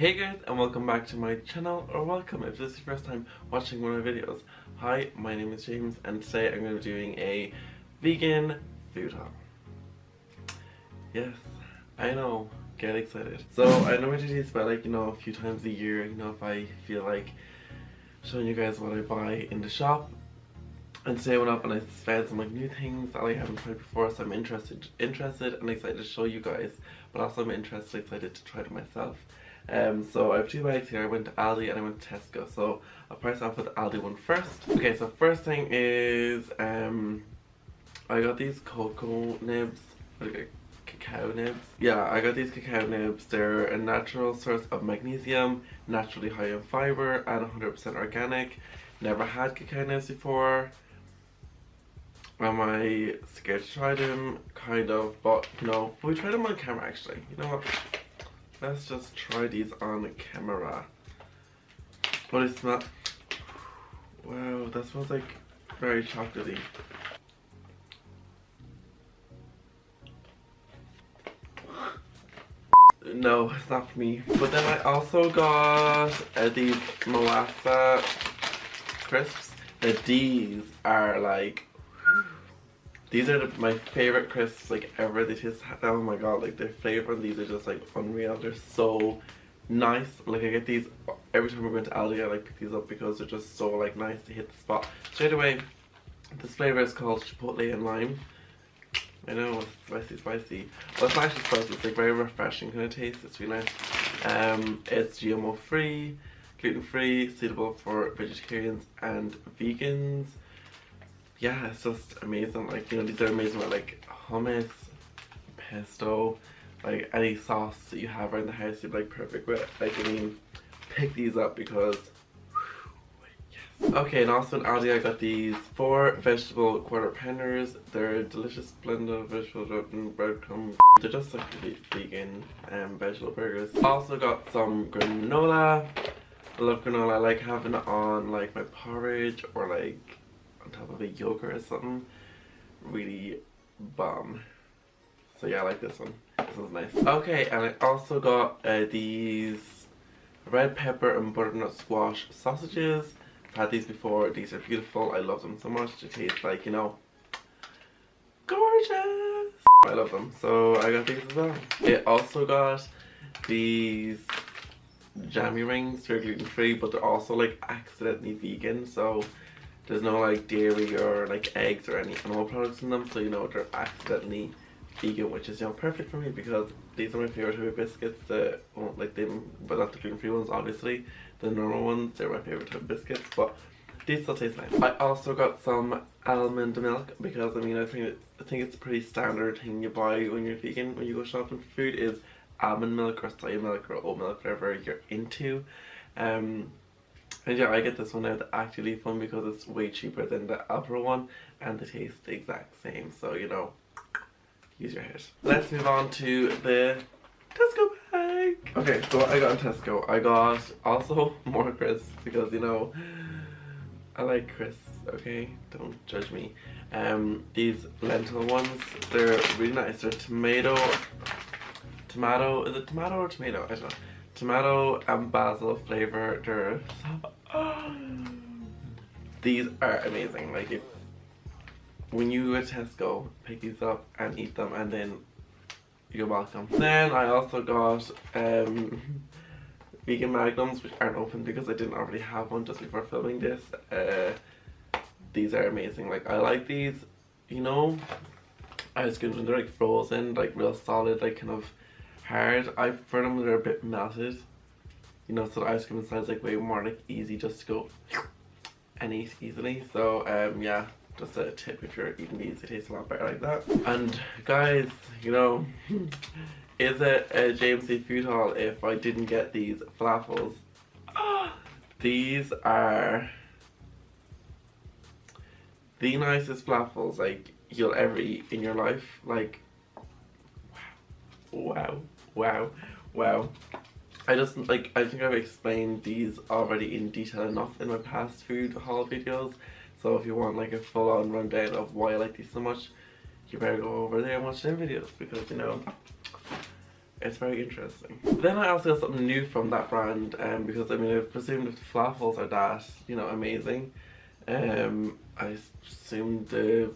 Hey guys, and welcome back to my channel, or welcome if this is your first time watching one of my videos. Hi, my name is James and today I'm going to be doing a vegan food haul. Yes, I know, get excited. So I normally do these about a few times a year, if I feel like showing you guys what I buy in the shop. And today I went up and I found some new things that I haven't tried before, so I'm interested and excited to show you guys, but also I'm excited to try it myself. So I have two bags here. I went to Aldi and I went to Tesco. So I'll start off with the Aldi one first. Okay, so first thing is I got these cocoa nibs. Cacao nibs. Yeah, I got these cacao nibs. They're a natural source of magnesium, naturally high in fiber, and 100% organic. Never had cacao nibs before. Am I scared to try them? Kind of, but no. We tried them on camera actually. You know what? Let's just try these on camera. What does it smell? Wow, that smells like very chocolatey. No, it's not for me. But then I also got these molasses crisps. Now these are like, these are my favorite crisps ever. They taste, oh my god, the flavor on these are just unreal. They're so nice. I get these every time we're going to Aldi. I pick these up because they're just so nice to hit the spot straight away. This flavor is called chipotle and lime. I know, it's spicy. Well, it's not actually spicy. It's very refreshing kind of taste. It's really nice. It's GMO free, gluten free, suitable for vegetarians and vegans. Yeah, it's just amazing. These are amazing with hummus, pesto, any sauce that you have around the house you'd be perfect with. I mean, pick these up because yes. Okay, and also in Aldi I got these 4 vegetable quarter pounders. They're a delicious blend of vegetable and breadcrumbs. They're just vegan vegetable burgers. Also got some granola. I love granola. I like having it on my porridge or on top of a yogurt or something. Really bomb. So yeah, I like this one. This one's nice. Okay, and I also got these red pepper and butternut squash sausages. I've had these before. These are beautiful. I love them so much. They taste gorgeous. I love them. So I got these as well. I also got these jammy rings. They're gluten free, but they're also accidentally vegan. So there's no dairy or eggs or any animal products in them, so they're accidentally vegan, which is perfect for me because these are my favorite type of biscuits. The but not the gluten-free ones, obviously. The normal ones, they're my favorite type of biscuits, but these still taste nice. I also got some almond milk because I think it's a pretty standard thing you buy when you're vegan when you go shopping for food is almond milk or soy milk or oat milk, whatever you're into. And yeah, I get this one now, the actually fun, because it's way cheaper than the Alpro one and they taste the exact same, so use your head. Let's move on to the Tesco bag. Okay, so what I got in Tesco, I got also more crisps because I like crisps, okay? Don't judge me. These lentil ones, they're really nice. They're tomato, is it tomato or tomato? I don't know. Tomato and basil flavor. They're these are amazing. When you go to Tesco, pick these up and eat them, and then you're welcome. Then I also got vegan magnums, which aren't open because I didn't already have one just before filming this. These are amazing. I like these. Ice creams when they're frozen, real solid, kind of hard. I prefer them when they're a bit melted, so the ice cream inside is way more easy just to go and eat easily. So yeah, just a tip if you're eating these, they taste a lot better like that. And guys, is it a James C food haul if I didn't get these falafels? These are the nicest falafels you'll ever eat in your life. Wow. I think I've explained these already in detail enough in my past food haul videos. So if you want a full-on rundown of why I like these so much, you better go over there and watch their videos because it's very interesting. Then I also got something new from that brand, because I mean I presumed if the falafels are that, you know, amazing, I assumed the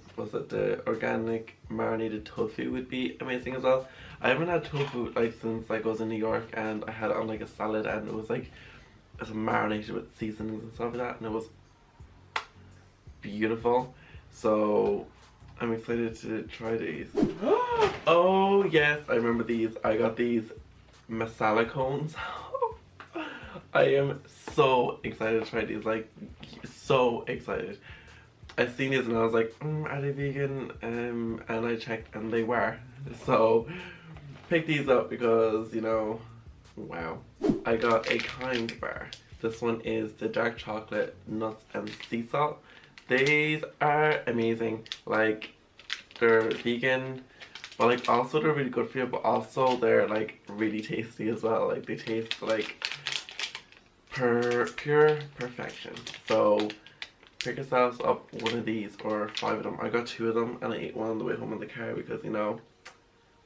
organic marinated tofu would be amazing as well. I haven't had tofu like since like I was in New York, and I had it on like a salad, and it was like it's marinated with seasonings and stuff like that, and it was beautiful. So I'm excited to try these. Oh yes, I remember these. I got these masala cones. I am so excited to try these, like so excited. I seen these and I was like, are they vegan? And I checked and they were. So pick these up because, you know, wow. I got a kind bar. This one is the dark chocolate, nuts and sea salt. These are amazing. Like, they're vegan, but like also they're really good for you, but also they're like really tasty as well. Like they taste like pure perfection. So pick yourselves up one of these or 5 of them. I got 2 of them and I ate one on the way home in the car because, you know,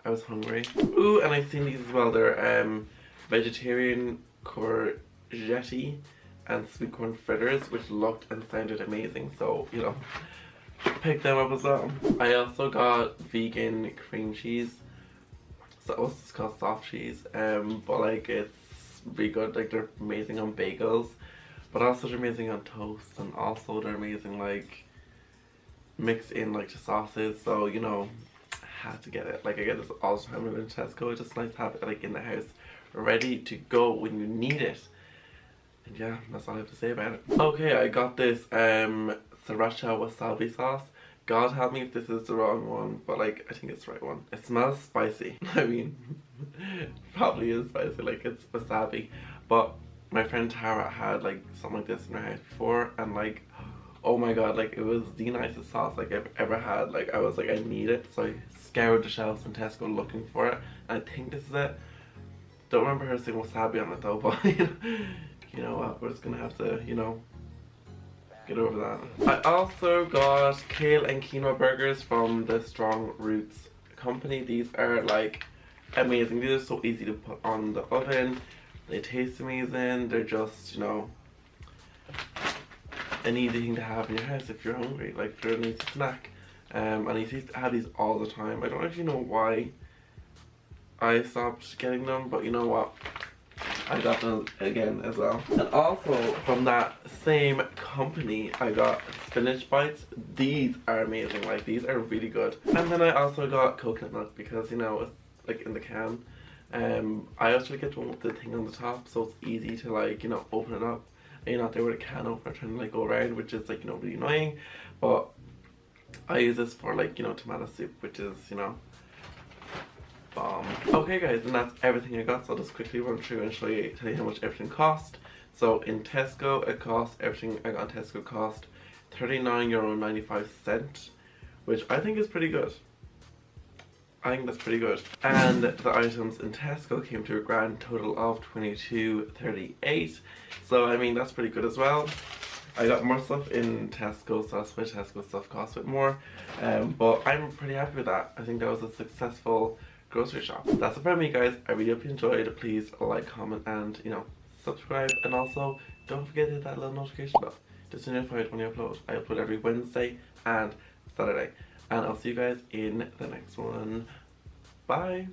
I was hungry. Ooh, and I've seen these as well. They're vegetarian courgette and sweet corn fritters, which looked and sounded amazing, so, you know, pick them up as well. I also got vegan cream cheese. So it's called soft cheese, but like it's really good. Like they're amazing on bagels, but also they're amazing on toast, and also they're amazing like mixed in like the sauces. So, you know, I had to get it. Like I get this all the time when I'm in Tesco. It's just nice to have it like in the house, ready to go when you need it. And yeah, that's all I have to say about it. Okay, I got this sriracha wasabi sauce. God help me if this is the wrong one, but like I think it's the right one. It smells spicy. I mean, probably is spicy, like it's wasabi. But my friend Tara had like something like this in her house before, and like, oh my god, like it was the nicest sauce like I've ever had. Like I was like, I need it, so I scoured the shelves in Tesco looking for it, and I think this is it. Don't remember her saying wasabi on it though, but you know what, we're just gonna have to, you know, get over that. I also got kale and quinoa burgers from the Strong Roots company. These are like amazing. These are so easy to put on the oven. They taste amazing. They're just, you know, an easy thing to have in your house if you're hungry, like for an easy snack. And I used to have these all the time. I don't actually know why I stopped getting them, but you know what? I got them again as well. And also from that same company, I got spinach bites. These are amazing. Like these are really good. And then I also got coconut milk because, you know, it's like in the can. I actually get one with the thing on the top, so it's easy to like, you know, open it up. And you're not there with a can opener trying to like go around, which is like, you know, really annoying. But I use this for like, you know, tomato soup, which is, you know, bomb. Okay guys, and that's everything I got, so I'll just quickly run through and tell you how much everything cost. So in Tesco, it cost, everything I got in Tesco cost €39.95, which I think is pretty good. I think that's pretty good. And the items in Tesco came to a grand total of $22.38. So I mean, that's pretty good as well. I got more stuff in Tesco, so that's why Tesco stuff costs a bit more. But I'm pretty happy with that. I think that was a successful grocery shop. That's it for me, guys. I really hope you enjoyed. Please like, comment, and, you know, subscribe. And also, don't forget to hit that little notification bell just to be notified when I upload. I upload every Wednesday and Saturday. And I'll see you guys in the next one. Bye!